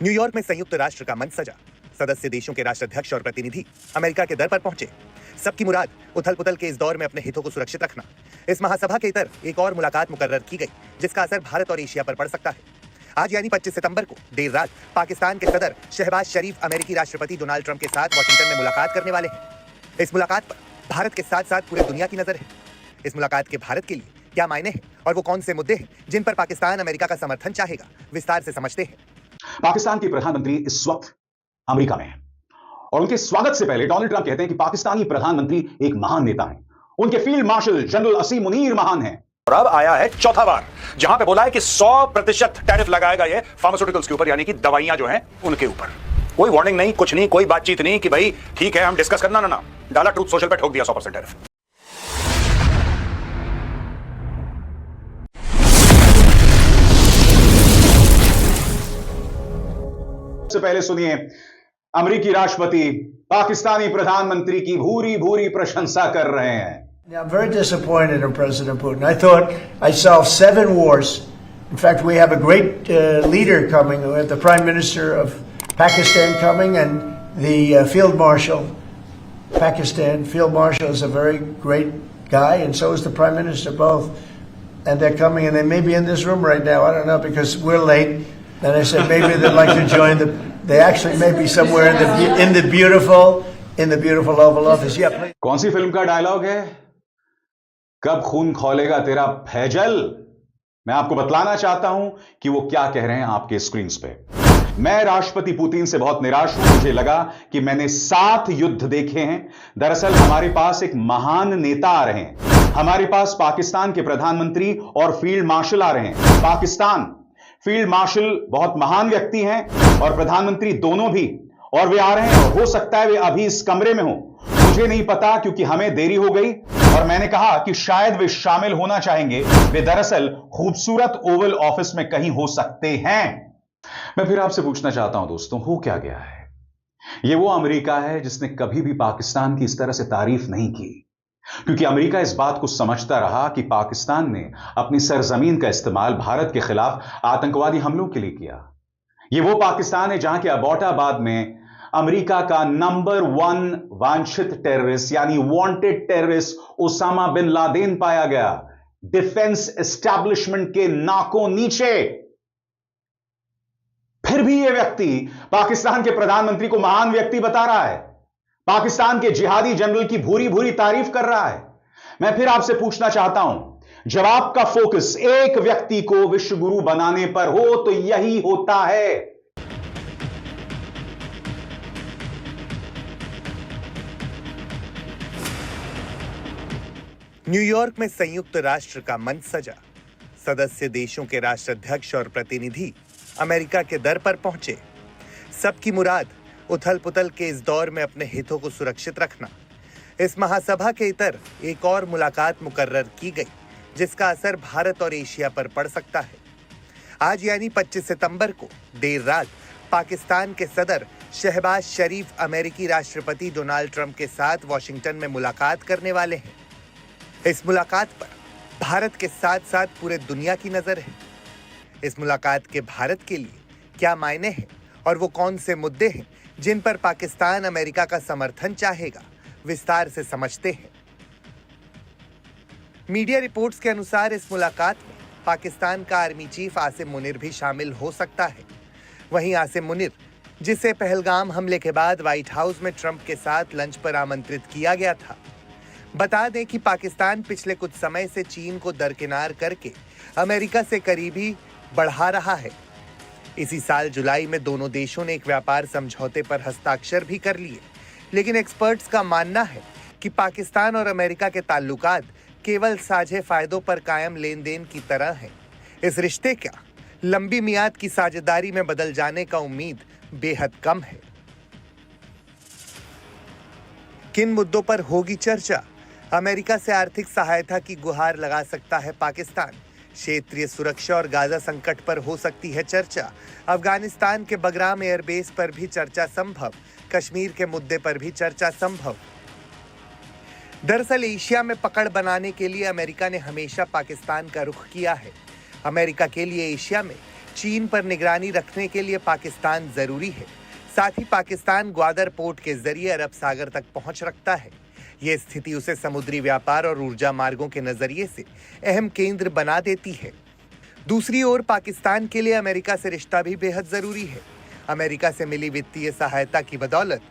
New York में संयुक्त राष्ट्र का मंच सजा। सदस्य देशों के राष्ट्राध्यक्ष और प्रतिनिधि अमेरिका के दर पर पहुंचे। सबकी मुराद उथल पुथल के इस दौर में अपने हितों को सुरक्षित रखना। इस महासभा के इतर एक और मुलाकात मुकर्रर की गई, जिसका असर भारत और एशिया पर पड़ सकता है। आज यानी 25 सितंबर को देर रात पाकिस्तान के सदर शहबाज शरीफ अमेरिकी राष्ट्रपति डोनाल्ड ट्रंप के साथ वाशिंगटन में मुलाकात करने वाले हैं। इस मुलाकात पर भारत के साथ साथ पूरे दुनिया की नजर है। इस मुलाकात के भारत के लिए क्या मायने हैं और वो कौन से मुद्दे हैं जिन पर पाकिस्तान अमेरिका का समर्थन चाहेगा, विस्तार से समझते हैं। पाकिस्तान के प्रधानमंत्री इस वक्त अमेरिका में हैं और उनके स्वागत से पहले डोनाल्ड ट्रंप कहते हैं कि पाकिस्तानी प्रधानमंत्री एक महान नेता हैं। उनके फील्ड मार्शल जनरल असीम मुनीर महान हैं। और अब आया है चौथा बार जहां पे बोला है कि 100% टैरिफ लगाएगा ये फार्मास्यूटिकल्स के ऊपर, यानी कि दवाइयां जो हैं उनके ऊपर। कोई वार्निंग नहीं, कुछ नहीं, कोई बातचीत नहीं कि भाई ठीक है हम डिस्कस करना ना डाला ट्रूथ सोशल पे ठोक दिया 100% टैरिफ। सबसे पहले सुनिए अमेरिकी राष्ट्रपति पाकिस्तानी प्रधानमंत्री की भूरी भूरी प्रशंसा कर रहे हैं। I'm very disappointed in President Putin. I thought I solved 7 wars. In fact, we have a great leader coming. We have the Prime Minister of Pakistan coming and the Field Marshal. Pakistan Field Marshal is a very great guy, and so is the Prime Minister, both. And they're coming, and they may be in this room right now. I don't know, because we're late. And I said maybe they'd like to join they actually may be somewhere in the beautiful Oval Office. Yeah, please. कौन सी film का dialogue है? कब खून खौलेगा तेरा फैजल? मैं आपको बतलाना चाहता हूं कि वो क्या कह रहे हैं आपके स्क्रीन पे। मैं राष्ट्रपति पुतिन से बहुत निराश हूं। मुझे लगा कि मैंने 7 युद्ध देखे हैं। दरअसल हमारे पास एक महान नेता आ रहे हैं। हमारे पास पाकिस्तान के प्रधानमंत्री और फील्ड मार्शल आ रहे हैं। पाकिस्तान फील्ड मार्शल बहुत महान व्यक्ति हैं और प्रधानमंत्री दोनों भी, और वे आ रहे हैं। हो सकता है वे अभी इस कमरे में हो, मुझे नहीं पता, क्योंकि हमें देरी हो गई और मैंने कहा कि शायद वे शामिल होना चाहेंगे। वे दरअसल खूबसूरत ओवल ऑफिस में कहीं हो सकते हैं। मैं फिर आपसे पूछना चाहता हूं दोस्तों, हो क्या गया है? यह वो अमेरिका है जिसने कभी भी पाकिस्तान की इस तरह से तारीफ नहीं की, क्योंकि अमेरिका इस बात को समझता रहा कि पाकिस्तान ने अपनी सरजमीन का इस्तेमाल भारत के खिलाफ आतंकवादी हमलों के लिए किया। यह वो पाकिस्तान है जहां के अबोटाबाद में अमेरिका का नंबर 1 वांछित टेररिस्ट यानी wanted terrorist Osama bin Laden पाया गया, डिफेंस एस्टैब्लिशमेंट के नाकों नीचे। फिर भी यह व्यक्ति पाकिस्तान के प्रधानमंत्री को महान व्यक्ति बता रहा है, पाकिस्तान के जिहादी जनरल की भूरी भूरी तारीफ कर रहा है। मैं फिर आपसे पूछना चाहता हूं, जब आपका फोकस एक व्यक्ति को विश्व गुरु बनाने पर हो तो यही होता है। न्यूयॉर्क में संयुक्त राष्ट्र का मंच सजा। सदस्य देशों के राष्ट्राध्यक्ष और प्रतिनिधि अमेरिका के दर पर पहुंचे। सबकी मुराद उथल पुथल के इस दौर में अपने हितों को सुरक्षित रखना। इस महासभा के इतर एक और मुलाकात मुकर्रर की गई, जिसका असर भारत और एशिया पर पड़ सकता है। आज यानी 25 सितंबर को देर रात पाकिस्तान के सदर शहबाज शरीफ अमेरिकी राष्ट्रपति डोनाल्ड ट्रंप के साथ वाशिंगटन में मुलाकात करने वाले हैं। इस मुलाकात पर भारत के साथ साथ पूरे दुनिया की नजर है। इस मुलाकात के भारत के लिए क्या मायने हैं और वो कौन से मुद्दे हैं जिन पर पाकिस्तान अमेरिका का समर्थन चाहेगा, विस्तार से समझते हैं। मीडिया रिपोर्ट्स के अनुसार इस मुलाकात में पाकिस्तान का आर्मी चीफ आसिम मुनीर भी शामिल हो सकता है। वहीं आसिम मुनीर, जिसे पहलगाम हमले के बाद व्हाइट हाउस में ट्रंप के साथ लंच पर आमंत्रित किया गया था। बता दें कि पाकिस्तान पिछले कुछ समय से चीन को दरकिनार करके अमेरिका से करीबी बढ़ा रहा है। इसी साल जुलाई में दोनों देशों ने एक व्यापार समझौते पर हस्ताक्षर भी कर लिए, लेकिन एक्सपर्ट्स का मानना है कि पाकिस्तान और अमेरिका के ताल्लुकात केवल साझे फायदों पर कायम लेन देन की तरह हैं। इस रिश्ते का लंबी मियाद की साझेदारी में बदल जाने का उम्मीद बेहद कम है। किन मुद्दों पर होगी चर्चा? अमेरिका से आर्थिक सहायता की गुहार लगा सकता है पाकिस्तान। क्षेत्रीय सुरक्षा और गाजा संकट पर हो सकती है चर्चा। अफगानिस्तान के बगराम एयरबेस पर भी चर्चा संभव। कश्मीर के मुद्दे पर भी चर्चा संभव। दरअसल एशिया में पकड़ बनाने के लिए अमेरिका ने हमेशा पाकिस्तान का रुख किया है। अमेरिका के लिए एशिया में चीन पर निगरानी रखने के लिए पाकिस्तान जरूरी है। साथ ही पाकिस्तान ग्वादर पोर्ट के जरिए अरब सागर तक पहुंच रखता है। यह स्थिति उसे समुद्री व्यापार और ऊर्जा मार्गों के नजरिए से अहम केंद्र बना देती है। दूसरी ओर पाकिस्तान के लिए अमेरिका से रिश्ता भी बेहद जरूरी है। अमेरिका से मिली वित्तीय सहायता की बदौलत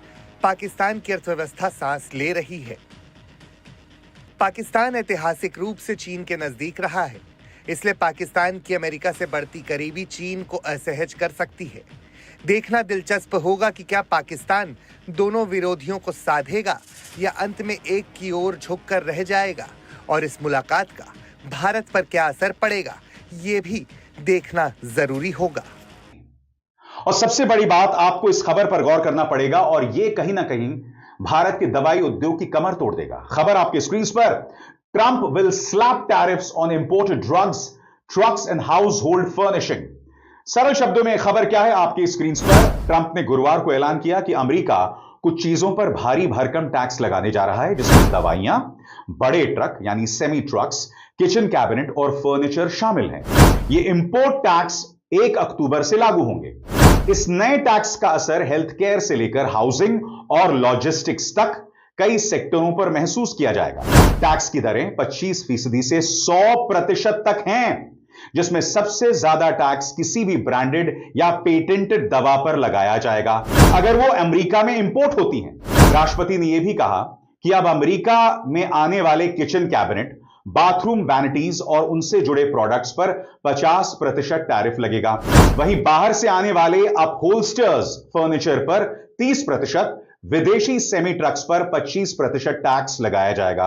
पाकिस्तान की अर्थव्यवस्था सांस ले रही है। पाकिस्तान ऐतिहासिक रूप से चीन के नजदीक रहा है, इसलिए पाकिस्तान की अमेरिका से बढ़ती करीबी चीन को असहज कर सकती है। देखना दिलचस्प होगा कि क्या पाकिस्तान दोनों विरोधियों को साधेगा या अंत में एक की ओर झुककर रह जाएगा, और इस मुलाकात का भारत पर क्या असर पड़ेगा, ये भी देखना जरूरी होगा। और सबसे बड़ी बात, आपको इस खबर पर गौर करना पड़ेगा और यह कहीं ना कहीं भारत के दवाई उद्योग की कमर तोड़ देगा। खबर आपके स्क्रीन पर, Trump will slab tariffs on imported drugs, trucks and house hold furnishing. सरल शब्दों में खबर क्या है आपकी स्क्रीन पर, ट्रंप ने गुरुवार को ऐलान किया कि अमेरिका कुछ चीजों पर भारी भरकम टैक्स लगाने जा रहा है, जिसमें दवाइयां, बड़े ट्रक यानी सेमी ट्रक्स, किचन कैबिनेट और फर्नीचर शामिल हैं। ये इंपोर्ट टैक्स 1 अक्टूबर से लागू होंगे। इस नए टैक्स का असर हेल्थ केयर से लेकर हाउसिंग और लॉजिस्टिक्स तक कई सेक्टरों पर महसूस किया जाएगा। टैक्स की दरें 25% से 100% तक हैं, जिसमें सबसे ज्यादा टैक्स किसी भी ब्रांडेड या पेटेंटेड दवा पर लगाया जाएगा अगर वो अमेरिका में इंपोर्ट होती हैं। राष्ट्रपति ने यह भी कहा कि अब अमेरिका में आने वाले किचन कैबिनेट, बाथरूम वैनिटीज और उनसे जुड़े प्रोडक्ट्स पर 50% टैरिफ लगेगा। वहीं बाहर से आने वाले अपहोल्स्टर्स फर्नीचर पर 30%, विदेशी सेमी ट्रक्स पर 25% टैक्स लगाया जाएगा।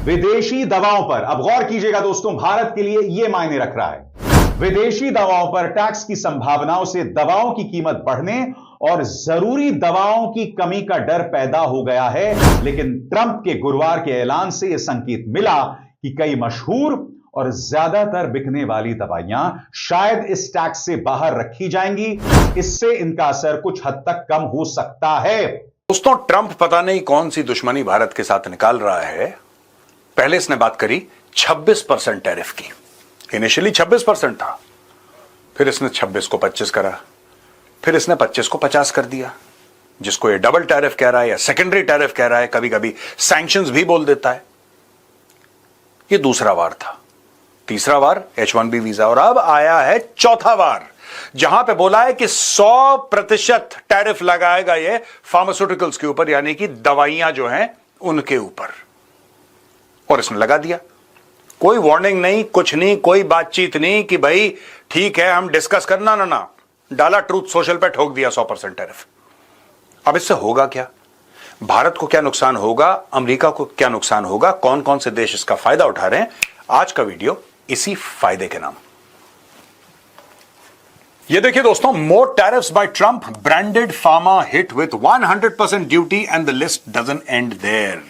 विदेशी दवाओं पर, अब गौर कीजिएगा दोस्तों, भारत के लिए यह मायने रख रहा है। विदेशी दवाओं पर टैक्स की संभावनाओं से दवाओं की कीमत बढ़ने और जरूरी दवाओं की कमी का डर पैदा हो गया है। लेकिन ट्रंप के गुरुवार के ऐलान से यह संकेत मिला कि कई मशहूर और ज्यादातर बिकने वाली दवाइयां शायद इस टैक्स से बाहर रखी जाएंगी। इससे इनका असर कुछ हद तक कम हो सकता है। दोस्तों, ट्रंप पता नहीं कौन सी दुश्मनी भारत के साथ निकाल रहा है। पहले इसने बात करी 26% टैरिफ की। इनिशियली 26% था, फिर इसने 26 को 25 करा, फिर इसने 25 को 50 कर दिया, जिसको ये डबल टैरिफ कह रहा है या सेकेंडरी टैरिफ कह रहा है, कभी कभी सैंक्शंस भी बोल देता है। ये दूसरा वार था। तीसरा वार H-1B वीजा, और अब आया है चौथा वार, जहां पे बोला है कि 100% टैरिफ लगाएगा ये फार्मास्यूटिकल्स के ऊपर, यानी कि दवाइयां जो हैं उनके ऊपर, और इसने लगा दिया। कोई वार्निंग नहीं, कुछ नहीं, कोई बातचीत नहीं कि भाई ठीक है हम डिस्कस करना ना, डाला ट्रूथ सोशल पे, ठोक दिया 100% टैरिफ। अब इससे होगा क्या? भारत को क्या नुकसान होगा, अमेरिका को क्या नुकसान होगा, कौन कौन से देश इसका फायदा उठा रहे हैं, आज का वीडियो इसी फायदे के नाम। ये देखिए दोस्तों, more tariffs by Trump, branded pharma hit with 100% duty and the list doesn't end there.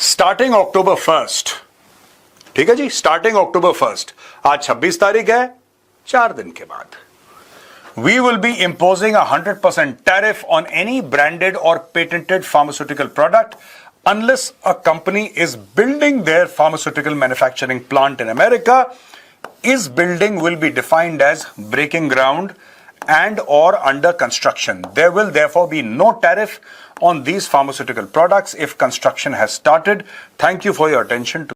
Starting October 1, ठीक है जी, स्टार्टिंग October 1, आज 26 तारीख है, 4 दिन के बाद we will be imposing 100% tariff on any branded or patented pharmaceutical product unless a company is building their pharmaceutical manufacturing plant in America. Is building will be defined as breaking ground and or under construction. There will therefore be no tariff on these pharmaceutical products if construction has started. Thank you for your attention.